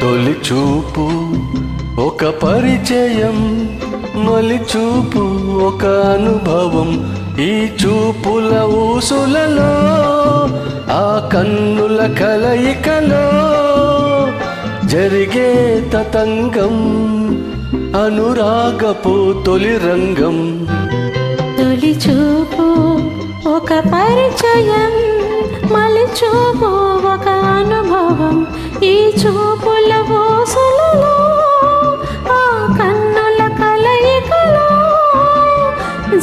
తొలి చూపు ఒక పరిచయం, మలి చూపు ఒక అనుభవం. ఈ చూపుల ఊసులలో, ఆ కన్నుల కలయికలో జరిగే తతంగం, అనురాగపు తొలి రంగం. తొలి చూపు ఒక పరిచయం, మలి చూపు ఒక అనుభవం. ఈ చూపుల ఊసులలో, ఆ కన్నుల కలయికలో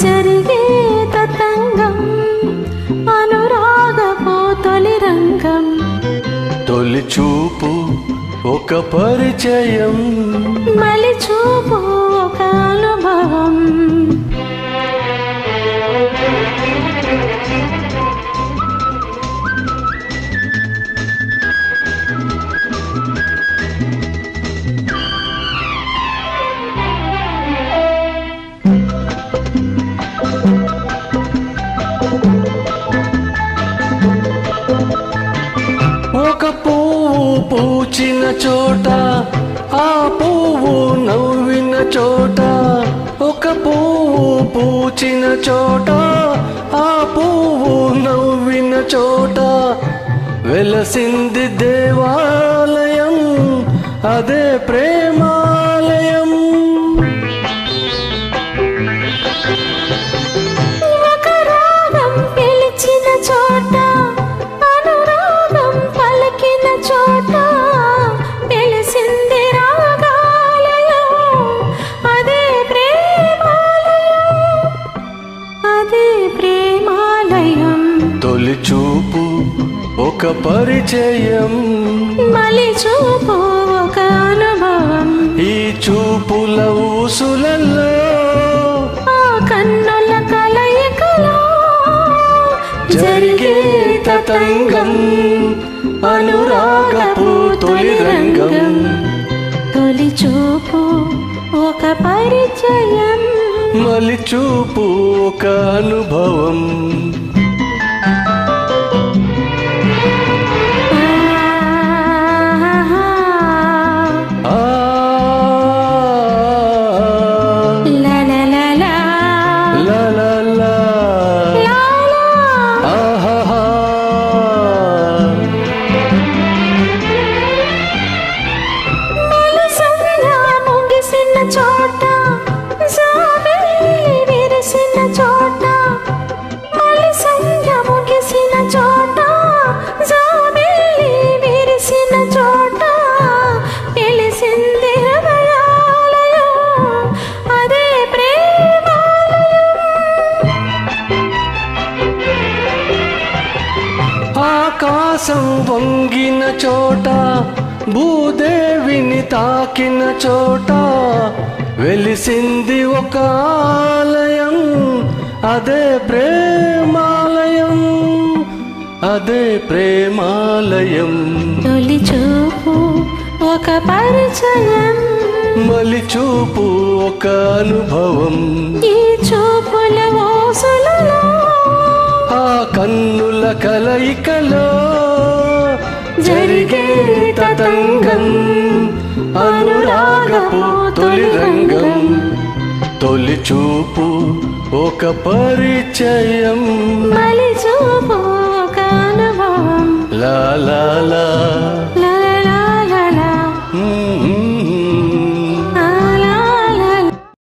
జరిగే తతంగం, అనురాగపు తొలి రంగం. తొలి చూపు ఒక పరిచయం, మలి చూపు ఒక అనుభవం. ఒక పువ్వు పూచిన చోట, ఆ పువ్వు నవ్విన చోట. ఒక పువ్వు పూచిన చోట, ఆ పువ్వు నవ్విన చోట వెలసింది దేవాలయం, అదే ప్రేమాలయం. ఒక రాగం పిలిచిన చోట, అనురాగం పలికిన చోట వెలిసింది రాగాలయం, అదే ప్రేమాలయం, అదే ప్రేమాలయం. తొలి చూపు ఒక పరిచయం, మలి చూపు ఒక అనుభవం. ఈ చూపుల ఊసులలో, ఆ కన్నుల కలయికలో జరిగే తతంగం, అనురాగపు తొలి రంగం. తొలి చూపు ఒక పరిచయం, మలి చూపు ఒక అనుభవం. చోట జాబిల్లి విరిసిన చోట, మలి సంధ్య ముగిసిన చోట, జాబిల్లి విరిసిన చోట వెలిసింది హృదయాలయం, అదే ప్రేమాలయం. ఆకాశం వంగిన చోట, భూదేవిని తాకిన చోట వెలిసింది ఒక ఆలయం, అదే ప్రేమాలయం, అదే ప్రేమాలయం. తొలి చూపు ఒక పరిచయం, మలి చూపు ఒక అనుభవం. ఈ చూపుల ఊసులలో, ఆ కన్నుల కలయికలో జరిగే తతంగం, అనురాగపు తొలి రంగం. తొలి చూపు ఒక పరిచయం, మలి చూపు ఒక అనుభవం. లా